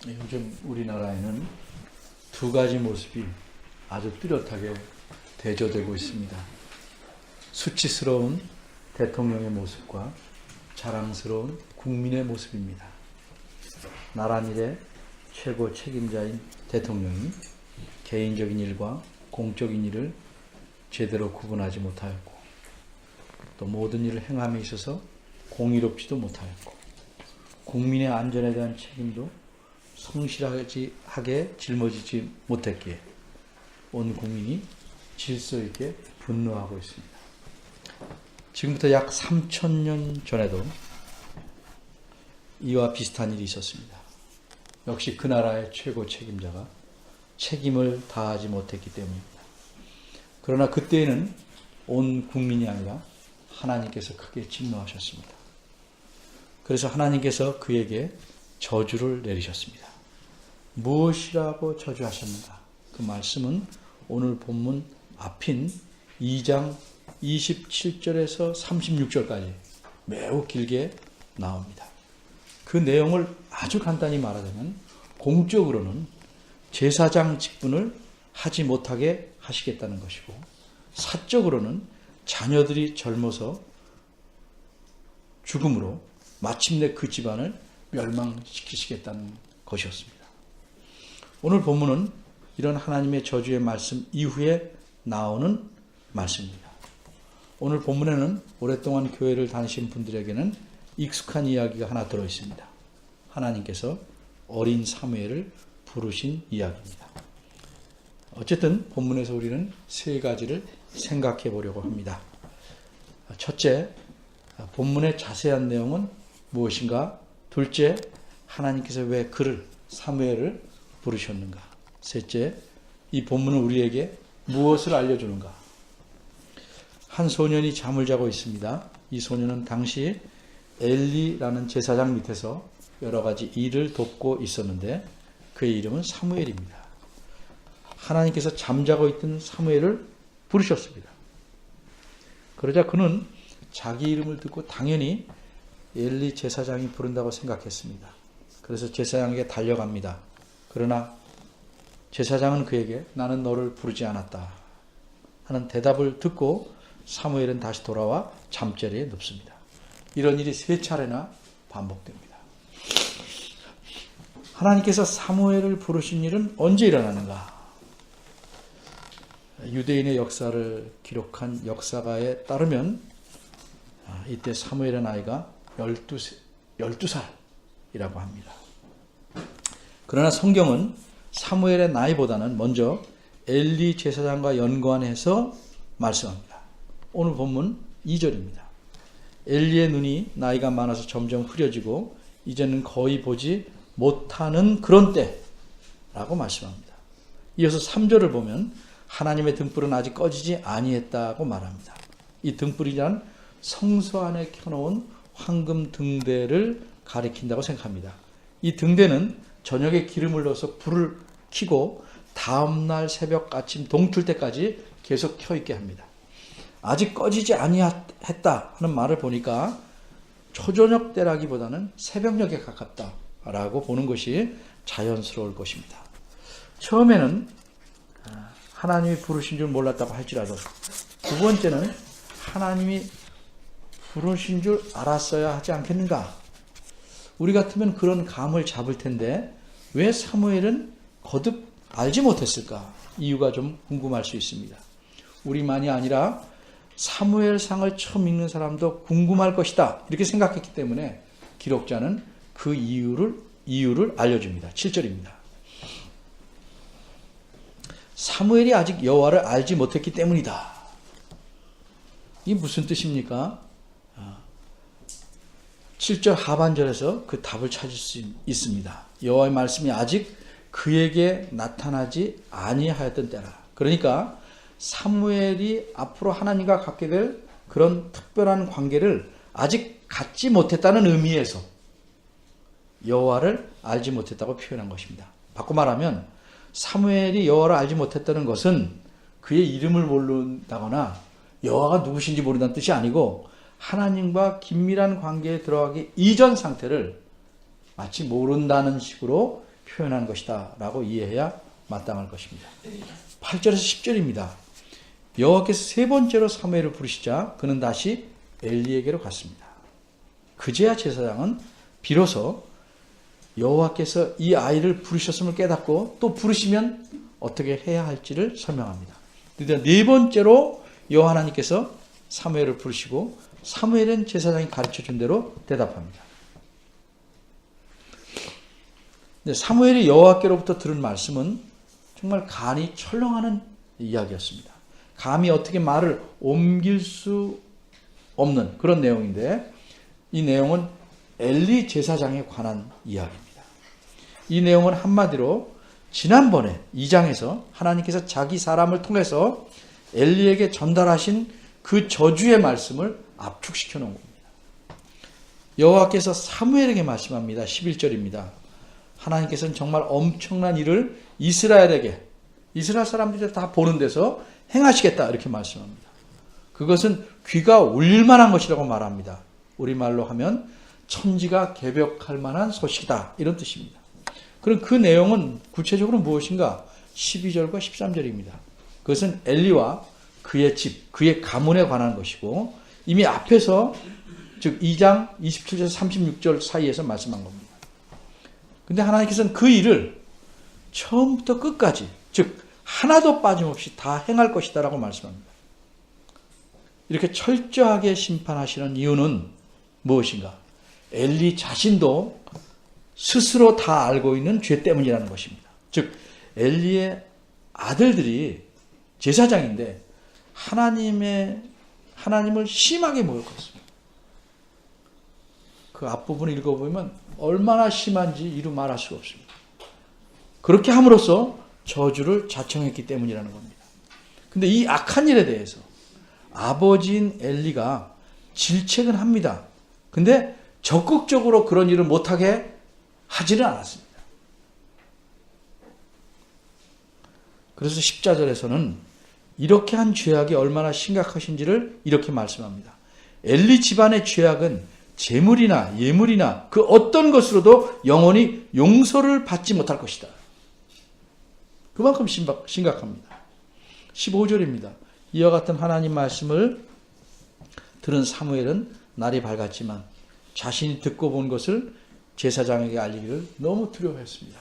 요즘 우리나라에는 두 가지 모습이 아주 뚜렷하게 대조되고 있습니다. 수치스러운 대통령의 모습과 자랑스러운 국민의 모습입니다. 나라일의 최고 책임자인 대통령이 개인적인 일과 공적인 일을 제대로 구분하지 못하였고, 또 모든 일을 행함에 있어서 공의롭지도 못하였고, 국민의 안전에 대한 책임도 성실하게 짊어지지 못했기에 온 국민이 질서 있게 분노하고 있습니다. 지금부터 약 3000년 전에도 이와 비슷한 일이 있었습니다. 역시 그 나라의 최고 책임자가 책임을 다하지 못했기 때문입니다. 그러나 그때에는 온 국민이 아니라 하나님께서 크게 진노하셨습니다. 그래서 하나님께서 그에게 저주를 내리셨습니다. 무엇이라고 저주하셨는가? 그 말씀은 오늘 본문 앞인 2장 27절에서 36절까지 매우 길게 나옵니다. 그 내용을 아주 간단히 말하자면, 공적으로는 제사장 직분을 하지 못하게 하시겠다는 것이고, 사적으로는 자녀들이 젊어서 죽음으로 마침내 그 집안을 멸망시키시겠다는 것이었습니다. 오늘 본문은 이런 하나님의 저주의 말씀 이후에 나오는 말씀입니다. 오늘 본문에는 오랫동안 교회를 다니신 분들에게는 익숙한 이야기가 하나 들어있습니다. 하나님께서 어린 사무엘을 부르신 이야기입니다. 어쨌든 본문에서 우리는 세 가지를 생각해 보려고 합니다. 첫째, 본문의 자세한 내용은 무엇인가? 둘째, 하나님께서 왜 그를, 사무엘을 부르셨는가? 셋째, 이 본문은 우리에게 무엇을 알려주는가? 한 소년이 잠을 자고 있습니다. 이 소년은 당시 엘리라는 제사장 밑에서 여러 가지 일을 돕고 있었는데 그의 이름은 사무엘입니다. 하나님께서 잠자고 있던 사무엘을 부르셨습니다. 그러자 그는 자기 이름을 듣고 당연히 엘리 제사장이 부른다고 생각했습니다. 그래서 제사장에게 달려갑니다. 그러나 제사장은 그에게 나는 너를 부르지 않았다 하는 대답을 듣고 사무엘은 다시 돌아와 잠자리에 눕습니다. 이런 일이 3차례나 반복됩니다. 하나님께서 사무엘을 부르신 일은 언제 일어나는가? 유대인의 역사를 기록한 역사가에 따르면 이때 사무엘의 나이가 12살이라고 합니다. 그러나 성경은 사무엘의 나이보다는 먼저 엘리 제사장과 연관해서 말씀합니다. 오늘 본문 2절입니다. 엘리의 눈이 나이가 많아서 점점 흐려지고 이제는 거의 보지 못하는 그런 때라고 말씀합니다. 이어서 3절을 보면 하나님의 등불은 아직 꺼지지 아니했다고 말합니다. 이 등불이란 성소 안에 켜놓은 황금 등대를 가리킨다고 생각합니다. 이 등대는 저녁에 기름을 넣어서 불을 켜고 다음날 새벽 아침 동틀 때까지 계속 켜있게 합니다. 아직 꺼지지 아니했다 하는 말을 보니까 초저녁 때라기보다는 새벽녘에 가깝다라고 보는 것이 자연스러울 것입니다. 처음에는 하나님이 부르신 줄 몰랐다고 할지라도, 두 번째는 하나님이 부르신 줄 알았어야 하지 않겠는가? 우리 같으면 그런 감을 잡을 텐데 왜 사무엘은 거듭 알지 못했을까? 이유가 좀 궁금할 수 있습니다. 우리만이 아니라 사무엘상을 처음 읽는 사람도 궁금할 것이다 이렇게 생각했기 때문에 기록자는 그 이유를 알려줍니다. 7절입니다. 사무엘이 아직 여호와를 알지 못했기 때문이다. 이게 무슨 뜻입니까? 7절 하반절에서 그 답을 찾을 수 있습니다. 여호와의 말씀이 아직 그에게 나타나지 아니하였던 때라. 그러니까 사무엘이 앞으로 하나님과 갖게 될 그런 특별한 관계를 아직 갖지 못했다는 의미에서 여호와를 알지 못했다고 표현한 것입니다. 바꿔 말하면 사무엘이 여호와를 알지 못했다는 것은 그의 이름을 모른다거나 여호와가 누구신지 모른다는 뜻이 아니고 하나님과 긴밀한 관계에 들어가기 이전 상태를 마치 모른다는 식으로 표현한 것이다 라고 이해해야 마땅할 것입니다. 8절에서 10절입니다. 여호와께서 세 번째로 사무엘을 부르시자 그는 다시 엘리에게로 갔습니다. 그제야 제사장은 비로소 여호와께서 이 아이를 부르셨음을 깨닫고 또 부르시면 어떻게 해야 할지를 설명합니다. 드디어 네 번째로 여호와 하나님께서 사무엘을 부르시고 사무엘은 제사장이 가르쳐준 대로 대답합니다. 사무엘이 여호와께로부터 들은 말씀은 정말 간이 철렁하는 이야기였습니다. 감히 어떻게 말을 옮길 수 없는 그런 내용인데 이 내용은 엘리 제사장에 관한 이야기입니다. 이 내용은 한마디로 지난번에 2장에서 하나님께서 자기 사람을 통해서 엘리에게 전달하신 그 저주의 말씀을 압축시켜 놓은 겁니다. 여호와께서 사무엘에게 말씀합니다. 11절입니다. 하나님께서는 정말 엄청난 일을 이스라엘 사람들이 다 보는 데서 행하시겠다 이렇게 말씀합니다. 그것은 귀가 울릴 만한 것이라고 말합니다. 우리말로 하면 천지가 개벽할 만한 소식이다 이런 뜻입니다. 그럼 그 내용은 구체적으로 무엇인가? 12절과 13절입니다. 그것은 엘리와 그의 집, 그의 가문에 관한 것이고 이미 앞에서 즉 2장 27절에서 36절 사이에서 말씀한 겁니다. 근데 하나님께서는 그 일을 처음부터 끝까지 즉 하나도 빠짐없이 다 행할 것이다 라고 말씀합니다. 이렇게 철저하게 심판하시는 이유는 무엇인가? 엘리 자신도 스스로 다 알고 있는 죄 때문이라는 것입니다. 즉 엘리의 아들들이 제사장인데 하나님을 심하게 모욕했습니다. 그 앞부분 읽어보면 얼마나 심한지 이루 말할 수가 없습니다. 그렇게 함으로써 저주를 자청했기 때문이라는 겁니다. 근데 이 악한 일에 대해서 아버지인 엘리가 질책은 합니다. 근데 적극적으로 그런 일을 못하게 하지는 않았습니다. 그래서 14절에서는 이렇게 한 죄악이 얼마나 심각하신지를 이렇게 말씀합니다. 엘리 집안의 죄악은 재물이나 예물이나 그 어떤 것으로도 영원히 용서를 받지 못할 것이다. 그만큼 심각합니다. 15절입니다. 이와 같은 하나님 말씀을 들은 사무엘은 날이 밝았지만 자신이 듣고 본 것을 제사장에게 알리기를 너무 두려워했습니다.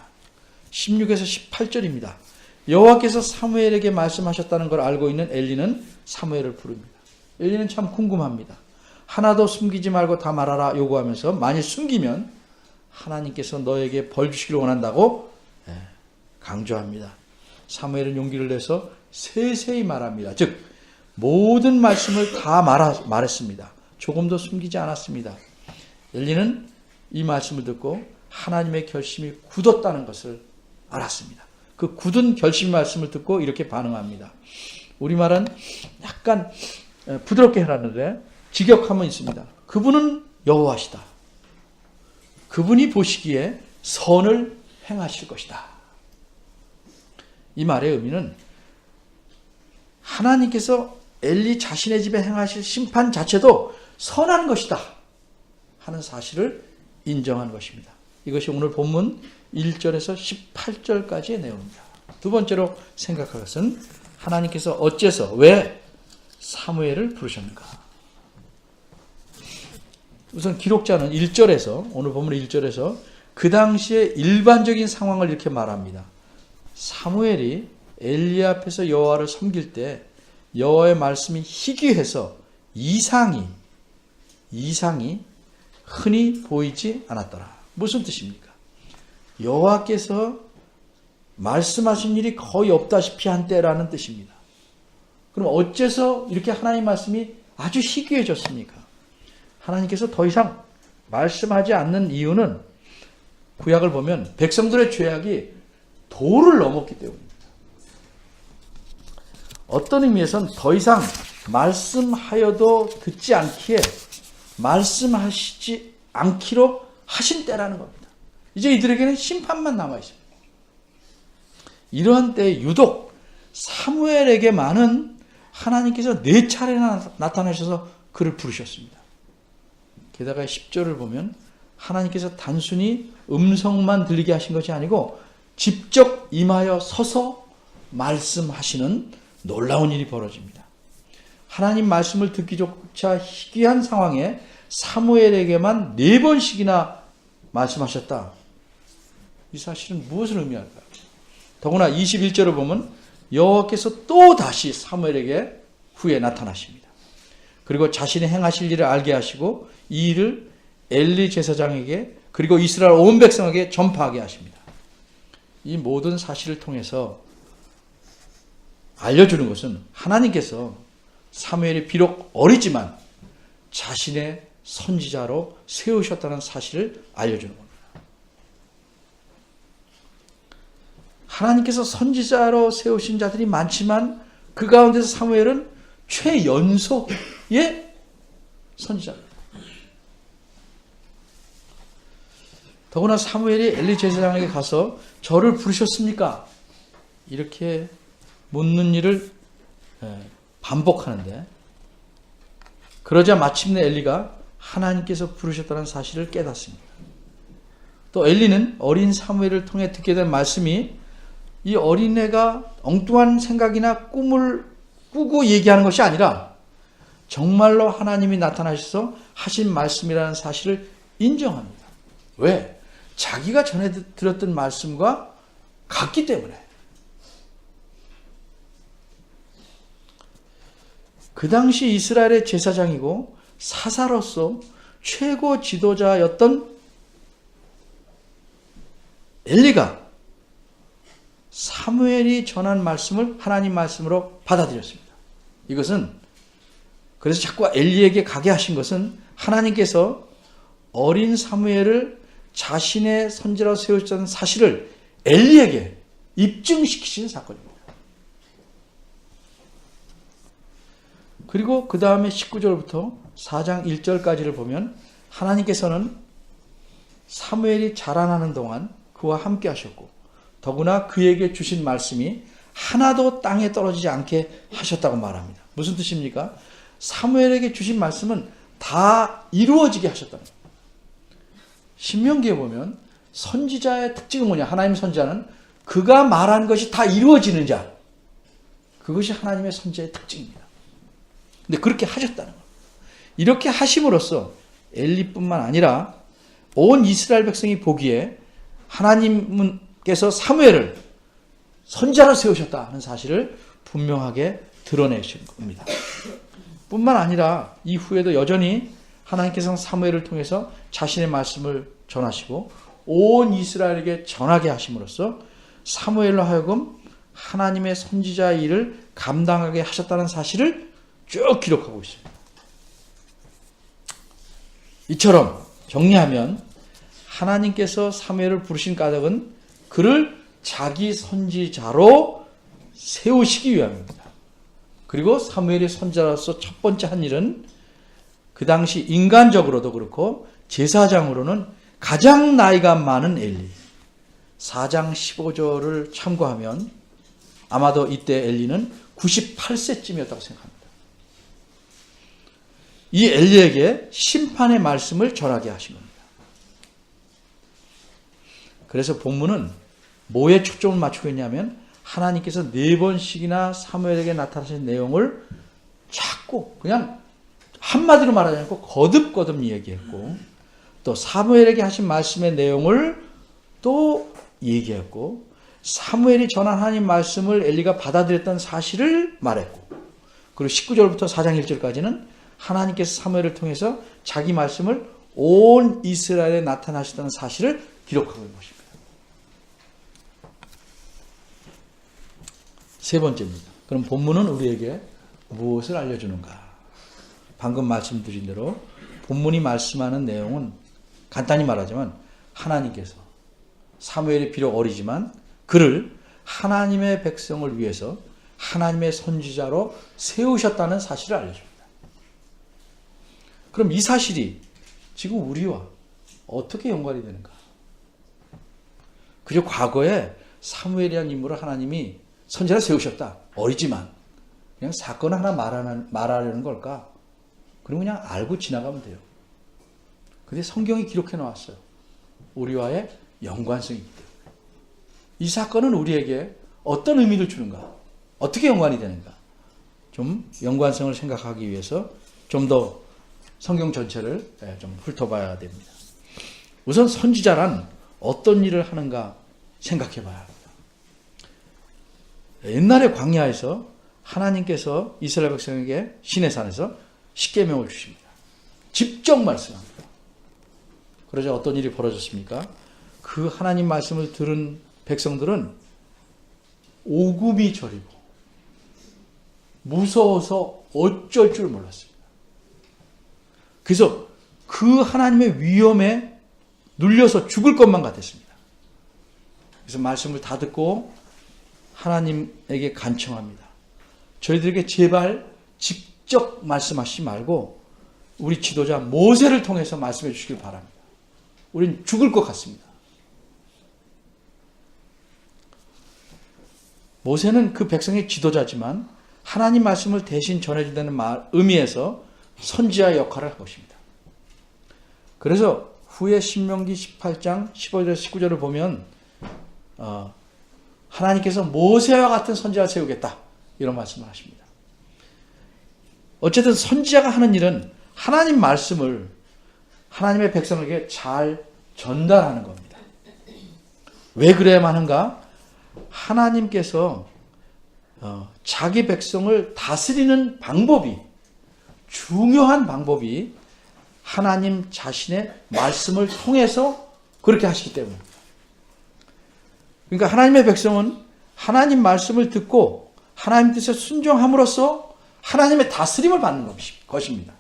16에서 18절입니다. 여호와께서 사무엘에게 말씀하셨다는 걸 알고 있는 엘리는 사무엘을 부릅니다. 엘리는 참 궁금합니다. 하나도 숨기지 말고 다 말하라 요구하면서 만일 숨기면 하나님께서 너에게 벌 주시기를 원한다고 강조합니다. 사무엘은 용기를 내서 세세히 말합니다. 즉 모든 말씀을 다 말했습니다. 조금도 숨기지 않았습니다. 엘리는 이 말씀을 듣고 하나님의 결심이 굳었다는 것을 알았습니다. 그 굳은 결심 말씀을 듣고 이렇게 반응합니다. 우리말은 약간 부드럽게 해놨는데 직역함은 있습니다. 그분은 여호와시다. 그분이 보시기에 선을 행하실 것이다. 이 말의 의미는 하나님께서 엘리 자신의 집에 행하실 심판 자체도 선한 것이다 하는 사실을 인정한 것입니다. 이것이 오늘 본문 1절에서 18절까지의 내용입니다. 두 번째로 생각할 것은 하나님께서 어째서 왜 사무엘을 부르셨는가? 우선 기록자는 1절에서 오늘 본문 1절에서 그 당시의 일반적인 상황을 이렇게 말합니다. 사무엘이 엘리 앞에서 여호와를 섬길 때 여호와의 말씀이 희귀해서 이상이 흔히 보이지 않았더라. 무슨 뜻입니까? 여호와께서 말씀하신 일이 거의 없다시피 한 때라는 뜻입니다. 그럼 어째서 이렇게 하나님 말씀이 아주 희귀해졌습니까? 하나님께서 더 이상 말씀하지 않는 이유는 구약을 보면 백성들의 죄악이 도를 넘었기 때문입니다. 어떤 의미에서는 더 이상 말씀하여도 듣지 않기에 말씀하시지 않기로 하신 때라는 겁니다. 이제 이들에게는 심판만 남아 있습니다. 이러한 때에 유독 사무엘에게만은 하나님께서 4차례나 나타나셔서 그를 부르셨습니다. 게다가 10절을 보면 하나님께서 단순히 음성만 들리게 하신 것이 아니고 직접 임하여 서서 말씀하시는 놀라운 일이 벌어집니다. 하나님 말씀을 듣기조차 희귀한 상황에 사무엘에게만 4번씩이나 말씀하셨다. 이 사실은 무엇을 의미할까요? 더구나 21절을 보면 여호와께서 또 다시 사무엘에게 후에 나타나십니다. 그리고 자신이 행하실 일을 알게 하시고 이 일을 엘리 제사장에게 그리고 이스라엘 온 백성에게 전파하게 하십니다. 이 모든 사실을 통해서 알려주는 것은 하나님께서 사무엘이 비록 어리지만 자신의 선지자로 세우셨다는 사실을 알려주는 겁니다. 하나님께서 선지자로 세우신 자들이 많지만 그 가운데서 사무엘은 최연소의 선지자입니다. 더구나 사무엘이 엘리 제사장에게 가서 저를 부르셨습니까? 이렇게 묻는 일을 반복하는데 그러자 마침내 엘리가 하나님께서 부르셨다는 사실을 깨닫습니다. 또 엘리는 어린 사무엘을 통해 듣게 된 말씀이 이 어린애가 엉뚱한 생각이나 꿈을 꾸고 얘기하는 것이 아니라 정말로 하나님이 나타나셔서 하신 말씀이라는 사실을 인정합니다. 왜? 자기가 전에 들었던 말씀과 같기 때문에. 그 당시 이스라엘의 제사장이고 사사로서 최고 지도자였던 엘리가 사무엘이 전한 말씀을 하나님 말씀으로 받아들였습니다. 이것은 그래서 자꾸 엘리에게 가게 하신 것은 하나님께서 어린 사무엘을 자신의 선지자로 세우셨다는 사실을 엘리에게 입증시키신 사건입니다. 그리고 그 다음에 19절부터 4장 1절까지를 보면 하나님께서는 사무엘이 자라나는 동안 그와 함께 하셨고 더구나 그에게 주신 말씀이 하나도 땅에 떨어지지 않게 하셨다고 말합니다. 무슨 뜻입니까? 사무엘에게 주신 말씀은 다 이루어지게 하셨다는 겁니다. 신명기에 보면 선지자의 특징은 뭐냐? 하나님의 선지자는 그가 말한 것이 다 이루어지는 자. 그것이 하나님의 선지자의 특징입니다. 근데 그렇게 하셨다는 겁니다. 이렇게 하심으로써 엘리뿐만 아니라 온 이스라엘 백성이 보기에 하나님께서 사무엘을 선지자로 세우셨다 하는 사실을 분명하게 드러내신 겁니다. 뿐만 아니라 이후에도 여전히 하나님께서는 사무엘을 통해서 자신의 말씀을 전하시고 온 이스라엘에게 전하게 하심으로써 사무엘로 하여금 하나님의 선지자의 일을 감당하게 하셨다는 사실을 쭉 기록하고 있습니다. 이처럼 정리하면 하나님께서 사무엘을 부르신 까닭은 그를 자기 선지자로 세우시기 위함입니다. 그리고 사무엘이 선지자로서 첫 번째 한 일은 그 당시 인간적으로도 그렇고 제사장으로는 가장 나이가 많은 엘리 4장 15절을 참고하면 아마도 이때 엘리는 98세쯤이었다고 생각합니다. 이 엘리에게 심판의 말씀을 전하게 하신 겁니다. 그래서 본문은 뭐에 초점을 맞추고 있냐면 하나님께서 4번씩이나 사무엘에게 나타나신 내용을 자꾸 그냥 한마디로 말하지 않고 거듭거듭 얘기했고 또 사무엘에게 하신 말씀의 내용을 또 얘기했고 사무엘이 전한 하나님 말씀을 엘리가 받아들였던 사실을 말했고 그리고 19절부터 4장 1절까지는 하나님께서 사무엘을 통해서 자기 말씀을 온 이스라엘에 나타나셨다는 사실을 기록하고 있는 것입니다. 세 번째입니다. 그럼 본문은 우리에게 무엇을 알려주는가? 방금 말씀드린 대로 본문이 말씀하는 내용은 간단히 말하자면 하나님께서 사무엘이 비록 어리지만 그를 하나님의 백성을 위해서 하나님의 선지자로 세우셨다는 사실을 알려줍니다. 그럼 이 사실이 지금 우리와 어떻게 연관이 되는가? 그저 과거에 사무엘이라는 인물을 하나님이 선지자로 세우셨다. 어리지만 그냥 사건 하나 말하려는 걸까? 그럼 그냥 알고 지나가면 돼요. 근데 성경이 기록해 놓았어요. 우리와의 연관성이기 때문에. 이 사건은 우리에게 어떤 의미를 주는가? 어떻게 연관이 되는가? 좀 연관성을 생각하기 위해서 좀 더 성경 전체를 좀 훑어봐야 됩니다. 우선 선지자란 어떤 일을 하는가 생각해 봐야 합니다. 옛날에 광야에서 하나님께서 이스라엘 백성에게 시내산에서 십계명을 주십니다. 직접 말씀합니다. 그러자 어떤 일이 벌어졌습니까? 그 하나님 말씀을 들은 백성들은 오금이 저리고 무서워서 어쩔 줄 몰랐습니다. 그래서 그 하나님의 위험에 눌려서 죽을 것만 같았습니다. 그래서 말씀을 다 듣고 하나님에게 간청합니다. 저희들에게 제발 직접 말씀하시지 말고 우리 지도자 모세를 통해서 말씀해 주시길 바랍니다. 우린 죽을 것 같습니다. 모세는 그 백성의 지도자지만 하나님 말씀을 대신 전해준다는 의미에서 선지자 역할을 한 것입니다. 그래서 후에 신명기 18장 15절에서 19절을 보면 하나님께서 모세와 같은 선지자를 세우겠다 이런 말씀을 하십니다. 어쨌든 선지자가 하는 일은 하나님 말씀을 하나님의 백성에게 잘 전달하는 겁니다. 왜 그래야만 한가? 하나님께서 자기 백성을 다스리는 방법이, 중요한 방법이 하나님 자신의 말씀을 통해서 그렇게 하시기 때문입니다. 그러니까 하나님의 백성은 하나님 말씀을 듣고 하나님 뜻에 순종함으로써 하나님의 다스림을 받는 것입니다.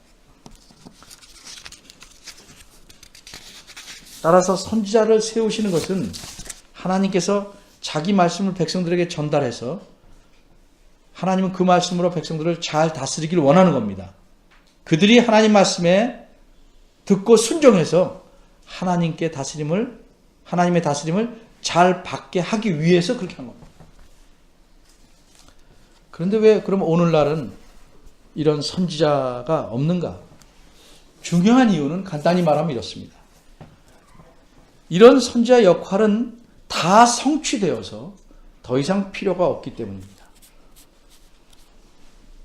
따라서 선지자를 세우시는 것은 하나님께서 자기 말씀을 백성들에게 전달해서 하나님은 그 말씀으로 백성들을 잘 다스리기를 원하는 겁니다. 그들이 하나님 말씀에 듣고 순종해서 하나님의 다스림을 잘 받게 하기 위해서 그렇게 한 겁니다. 그런데 왜 그럼 오늘날은 이런 선지자가 없는가? 중요한 이유는 간단히 말하면 이렇습니다. 이런 선지자 역할은 다 성취되어서 더 이상 필요가 없기 때문입니다.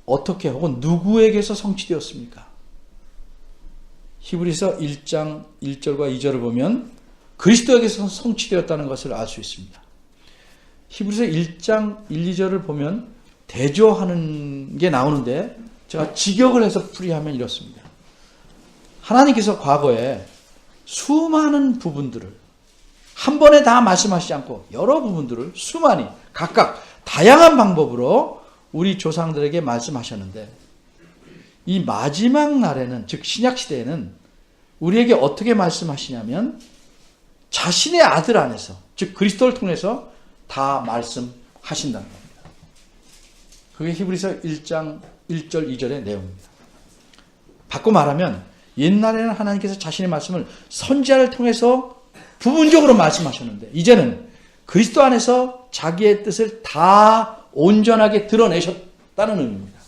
어떻게 혹은 누구에게서 성취되었습니까? 히브리서 1장 1절과 2절을 보면 그리스도에게서 성취되었다는 것을 알 수 있습니다. 히브리서 1장 1, 2절을 보면 대조하는 게 나오는데 제가 직역을 해서 풀이하면 이렇습니다. 하나님께서 과거에 수많은 부분들을 한 번에 다 말씀하시지 않고 여러 부분들을 수많이 각각 다양한 방법으로 우리 조상들에게 말씀하셨는데 이 마지막 날에는, 즉 신약시대에는 우리에게 어떻게 말씀하시냐면 자신의 아들 안에서, 즉 그리스도를 통해서 다 말씀하신다는 겁니다. 그게 히브리서 1장 1절 2절의 내용입니다. 바꿔 말하면 옛날에는 하나님께서 자신의 말씀을 선지자를 통해서 부분적으로 말씀하셨는데 이제는 그리스도 안에서 자기의 뜻을 다 온전하게 드러내셨다는 의미입니다.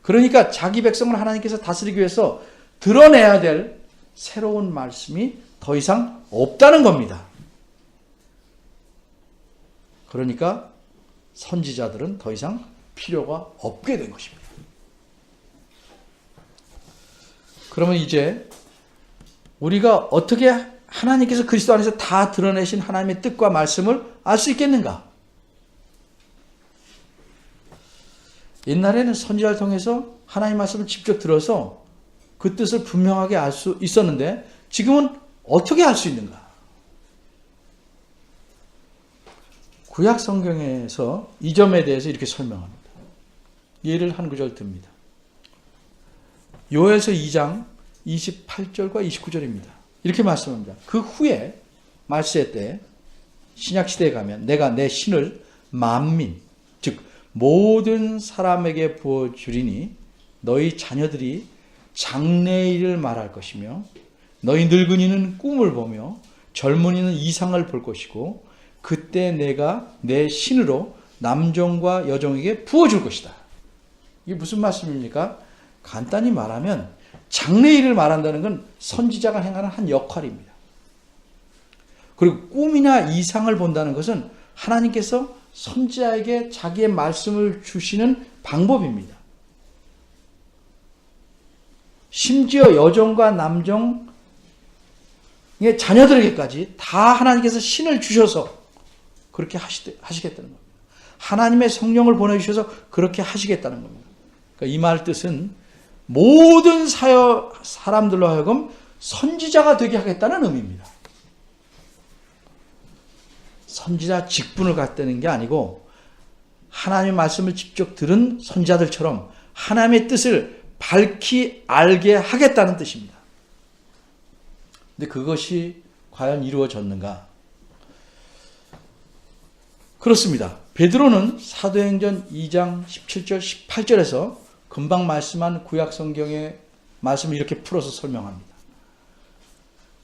그러니까 자기 백성을 하나님께서 다스리기 위해서 드러내야 될 새로운 말씀이 더 이상 없다는 겁니다. 그러니까 선지자들은 더 이상 필요가 없게 된 것입니다. 그러면 이제 우리가 어떻게 하나님께서 그리스도 안에서 다 드러내신 하나님의 뜻과 말씀을 알 수 있겠는가? 옛날에는 선지자를 통해서 하나님 말씀을 직접 들어서 그 뜻을 분명하게 알 수 있었는데 지금은 어떻게 알 수 있는가? 구약 성경에서 이 점에 대해서 이렇게 설명합니다. 예를 한 구절 듭니다. 요엘서 2장 28절과 29절입니다. 이렇게 말씀합니다. 그 후에 말세 때 신약시대에 가면 내가 내 신을 만민, 즉 모든 사람에게 부어주리니 너희 자녀들이 장래일을 말할 것이며 너희 늙은이는 꿈을 보며 젊은이는 이상을 볼 것이고 그때 내가 내 신으로 남종과 여종에게 부어줄 것이다. 이게 무슨 말씀입니까? 간단히 말하면 장래일을 말한다는 건 선지자가 행하는 한 역할입니다. 그리고 꿈이나 이상을 본다는 것은 하나님께서 선지자에게 자기의 말씀을 주시는 방법입니다. 심지어 여종과 남종의 자녀들에게까지 다 하나님께서 신을 주셔서 그렇게 하시겠다는 겁니다. 하나님의 성령을 보내주셔서 그렇게 하시겠다는 겁니다. 그러니까 이 말 뜻은 모든 사람들로 하여금 선지자가 되게 하겠다는 의미입니다. 선지자 직분을 갖다는 게 아니고 하나님의 말씀을 직접 들은 선지자들처럼 하나님의 뜻을 밝히 알게 하겠다는 뜻입니다. 근데 그것이 과연 이루어졌는가? 그렇습니다. 베드로는 사도행전 2장 17절 18절에서 금방 말씀한 구약성경의 말씀을 이렇게 풀어서 설명합니다.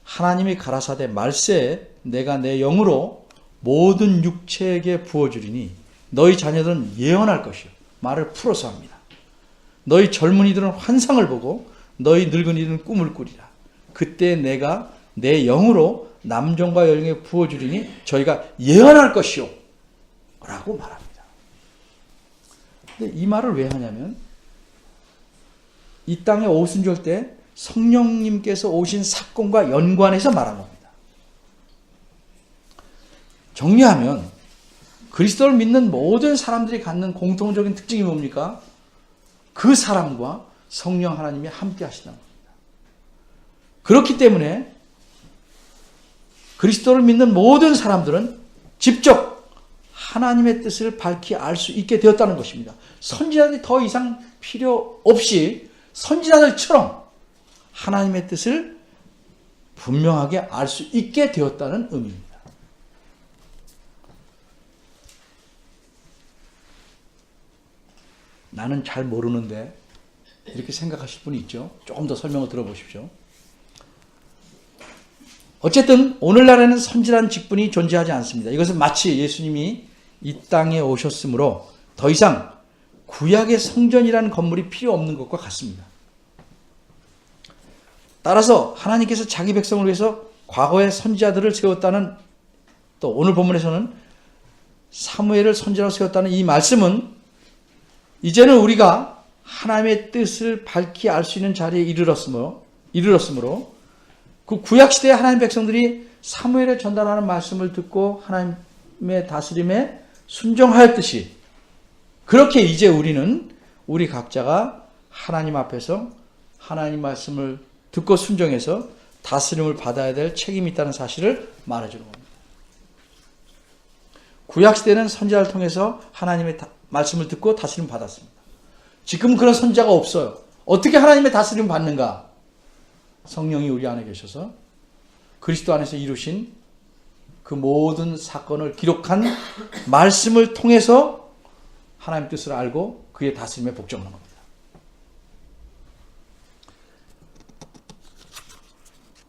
하나님이 가라사대 말세 내가 내 영으로 모든 육체에게 부어주리니 너희 자녀들은 예언할 것이요. 말을 풀어서 합니다. 너희 젊은이들은 환상을 보고 너희 늙은이들은 꿈을 꾸리라. 그때 내가 내 영으로 남종과 여종에게 부어주리니 저희가 예언할 것이요. 라고 말합니다. 근데 이 말을 왜 하냐면 이 땅에 오순절 때 성령님께서 오신 사건과 연관해서 말한 겁니다. 정리하면 그리스도를 믿는 모든 사람들이 갖는 공통적인 특징이 뭡니까? 그 사람과 성령 하나님이 함께 하시다는 겁니다. 그렇기 때문에 그리스도를 믿는 모든 사람들은 직접 하나님의 뜻을 밝히 알 수 있게 되었다는 것입니다. 선지자들이 더 이상 필요 없이 선지자들처럼 하나님의 뜻을 분명하게 알 수 있게 되었다는 의미입니다. 나는 잘 모르는데 이렇게 생각하실 분이 있죠. 조금 더 설명을 들어보십시오. 어쨌든 오늘날에는 선지라는 직분이 존재하지 않습니다. 이것은 마치 예수님이 이 땅에 오셨으므로 더 이상 구약의 성전이라는 건물이 필요 없는 것과 같습니다. 따라서 하나님께서 자기 백성을 위해서 과거의 선지자들을 세웠다는, 또 오늘 본문에서는 사무엘을 선지자로 세웠다는 이 말씀은 이제는 우리가 하나님의 뜻을 밝히 알 수 있는 자리에 이르렀으므로 그 구약시대의 하나님 백성들이 사무엘에 전달하는 말씀을 듣고 하나님의 다스림에 순종하였듯이 그렇게 이제 우리 각자가 하나님 앞에서 하나님 말씀을 듣고 순종해서 다스림을 받아야 될 책임이 있다는 사실을 말해주는 겁니다. 구약시대는 선지자를 통해서 하나님의 말씀을 듣고 다스림을 받았습니다. 지금 그런 선지자가 없어요. 어떻게 하나님의 다스림을 받는가? 성령이 우리 안에 계셔서 그리스도 안에서 이루신 그 모든 사건을 기록한 말씀을 통해서 하나님의 뜻을 알고 그의 다스림에 복종하는 겁니다.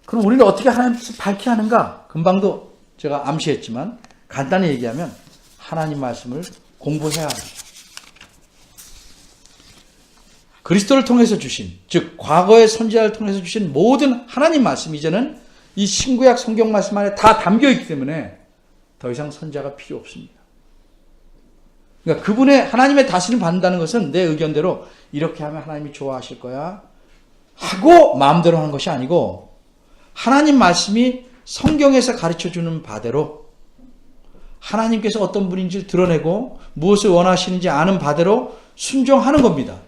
그럼 우리는 어떻게 하나님의 뜻을 밝게 하는가? 금방도 제가 암시했지만 간단히 얘기하면 하나님 말씀을 공부해야 합니다. 그리스도를 통해서 주신, 즉 과거의 선지자를 통해서 주신 모든 하나님 말씀, 이제는 이 신구약 성경 말씀 안에 다 담겨 있기 때문에 더 이상 선지자가 필요 없습니다. 그러니까 그분의 하나님의 다스림을 받는다는 것은 내 의견대로 이렇게 하면 하나님이 좋아하실 거야 하고 마음대로 하는 것이 아니고 하나님 말씀이 성경에서 가르쳐주는 바대로 하나님께서 어떤 분인지 드러내고 무엇을 원하시는지 아는 바대로 순종하는 겁니다.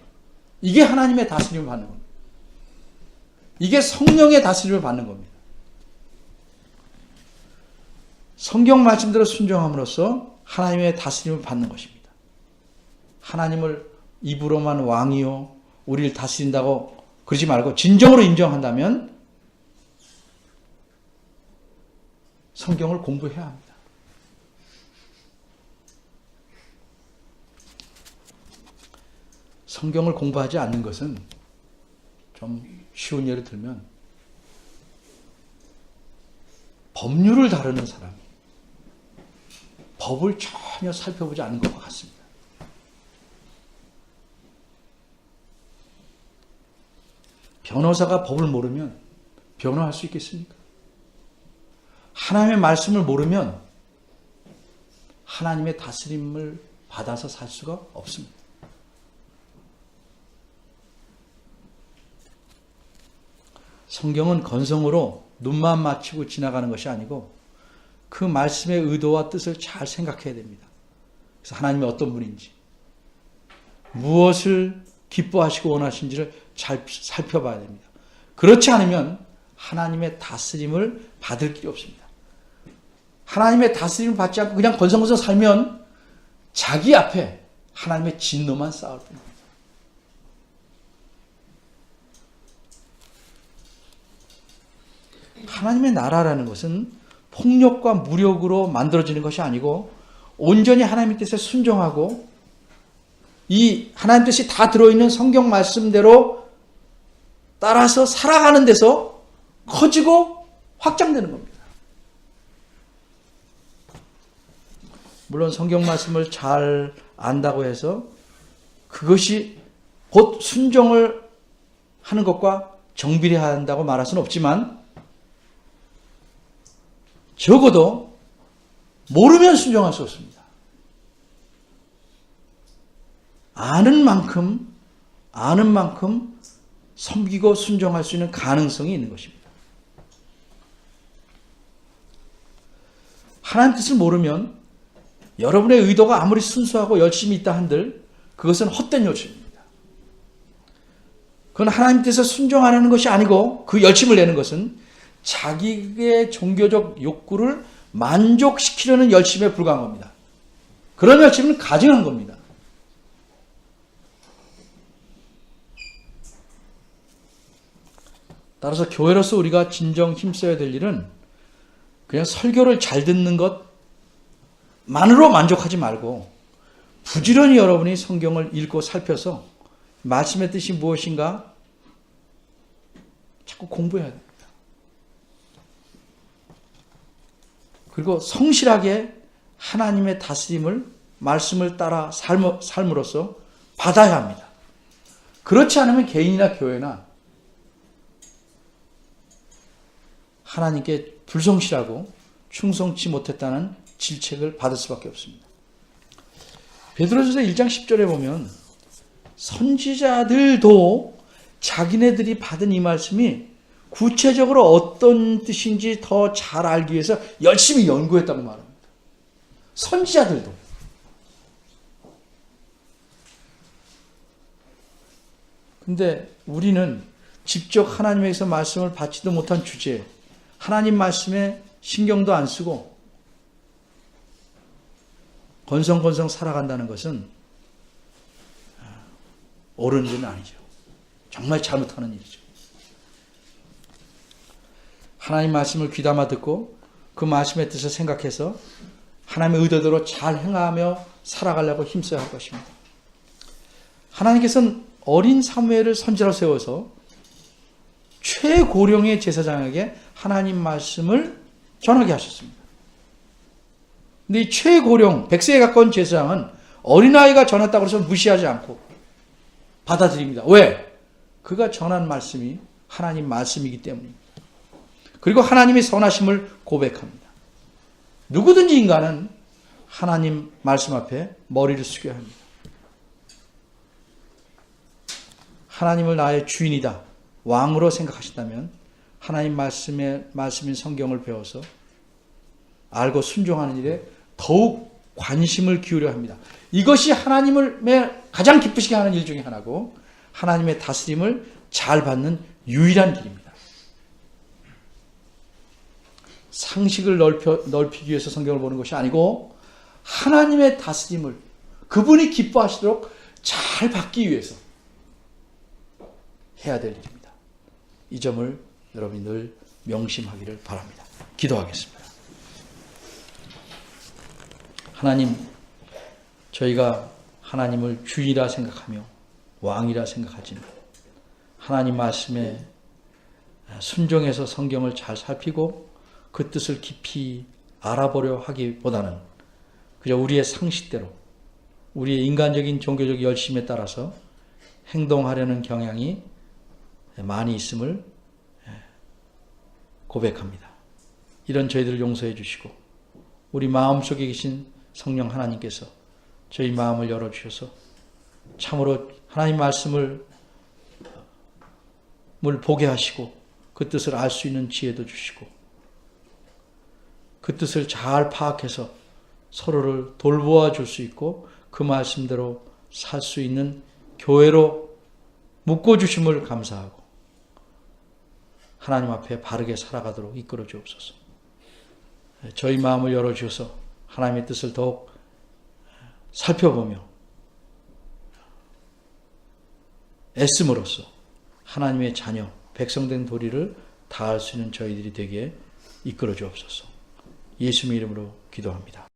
이게 하나님의 다스림을 받는 겁니다. 이게 성령의 다스림을 받는 겁니다. 성경 말씀대로 순종함으로써 하나님의 다스림을 받는 것입니다. 하나님을 입으로만 왕이요 우리를 다스린다고 그러지 말고 진정으로 인정한다면 성경을 공부해야 합니다. 성경을 공부하지 않는 것은 좀 쉬운 예를 들면 법률을 다루는 사람이 법을 전혀 살펴보지 않는 것과 같습니다. 변호사가 법을 모르면 변호할 수 있겠습니까? 하나님의 말씀을 모르면 하나님의 다스림을 받아서 살 수가 없습니다. 성경은 건성으로 눈만 맞추고 지나가는 것이 아니고 그 말씀의 의도와 뜻을 잘 생각해야 됩니다. 그래서 하나님이 어떤 분인지, 무엇을 기뻐하시고 원하시는지를 잘 살펴봐야 됩니다. 그렇지 않으면 하나님의 다스림을 받을 길이 없습니다. 하나님의 다스림을 받지 않고 그냥 건성건성 살면 자기 앞에 하나님의 진노만 쌓을 뿐입니다. 하나님의 나라라는 것은 폭력과 무력으로 만들어지는 것이 아니고 온전히 하나님의 뜻에 순종하고 이 하나님 뜻이 다 들어있는 성경 말씀대로 따라서 살아가는 데서 커지고 확장되는 겁니다. 물론 성경 말씀을 잘 안다고 해서 그것이 곧 순종을 하는 것과 정비례한다고 말할 수는 없지만 적어도 모르면 순종할 수 없습니다. 아는 만큼 섬기고 순종할 수 있는 가능성이 있는 것입니다. 하나님 뜻을 모르면 여러분의 의도가 아무리 순수하고 열심히 있다 한들 그것은 헛된 열심입니다. 그건 하나님 뜻에 순종하려는 것이 아니고 그 열심을 내는 것은 자기의 종교적 욕구를 만족시키려는 열심에 불과한 겁니다. 그런 열심은 가증한 겁니다. 따라서 교회로서 우리가 진정 힘써야 될 일은 그냥 설교를 잘 듣는 것만으로 만족하지 말고 부지런히 여러분이 성경을 읽고 살펴서 말씀의 뜻이 무엇인가 자꾸 공부해야 됩니다. 그리고 성실하게 하나님의 다스림을 말씀을 따라 삶으로써 받아야 합니다. 그렇지 않으면 개인이나 교회나 하나님께 불성실하고 충성치 못했다는 질책을 받을 수밖에 없습니다. 베드로전서 1장 10절에 보면 선지자들도 자기네들이 받은 이 말씀이 구체적으로 어떤 뜻인지 더 잘 알기 위해서 열심히 연구했다고 말합니다. 선지자들도. 근데 우리는 직접 하나님에게서 말씀을 받지도 못한 주제에 하나님 말씀에 신경도 안 쓰고 건성건성 살아간다는 것은 옳은 일은 아니죠. 정말 잘못하는 일이죠. 하나님 말씀을 귀담아 듣고 그 말씀의 뜻을 생각해서 하나님의 의도대로 잘 행하며 살아가려고 힘써야 할 것입니다. 하나님께서는 어린 사무엘을 선지자로 세워서 최고령의 제사장에게 하나님 말씀을 전하게 하셨습니다. 근데 이 최고령 100세에 가까운 제사장은 어린아이가 전했다고 해서 무시하지 않고 받아들입니다. 왜? 그가 전한 말씀이 하나님 말씀이기 때문입니다. 그리고 하나님의 선하심을 고백합니다. 누구든지 인간은 하나님 말씀 앞에 머리를 숙여야 합니다. 하나님을 나의 주인이다, 왕으로 생각하신다면 하나님 말씀인 성경을 배워서 알고 순종하는 일에 더욱 관심을 기울여야 합니다. 이것이 하나님을 가장 기쁘시게 하는 일 중에 하나고 하나님의 다스림을 잘 받는 유일한 길입니다. 상식을 넓히기 위해서 성경을 보는 것이 아니고 하나님의 다스림을 그분이 기뻐하시도록 잘 받기 위해서 해야 될 일입니다. 이 점을 여러분이 늘 명심하기를 바랍니다. 기도하겠습니다. 하나님, 저희가 하나님을 주이라 생각하며 왕이라 생각하지만 하나님 말씀에 순종해서 성경을 잘 살피고 그 뜻을 깊이 알아보려 하기보다는 그저 우리의 상식대로 우리의 인간적인 종교적 열심에 따라서 행동하려는 경향이 많이 있음을 고백합니다. 이런 저희들을 용서해 주시고 우리 마음속에 계신 성령 하나님께서 저희 마음을 열어주셔서 참으로 하나님 말씀을 보게 하시고 그 뜻을 알 수 있는 지혜도 주시고 그 뜻을 잘 파악해서 서로를 돌보아 줄 수 있고 그 말씀대로 살 수 있는 교회로 묶어주심을 감사하고 하나님 앞에 바르게 살아가도록 이끌어 주옵소서. 저희 마음을 열어주셔서 하나님의 뜻을 더욱 살펴보며 애씀으로써 하나님의 자녀, 백성된 도리를 다할 수 있는 저희들이 되게 이끌어 주옵소서. 예수님의 이름으로 기도합니다.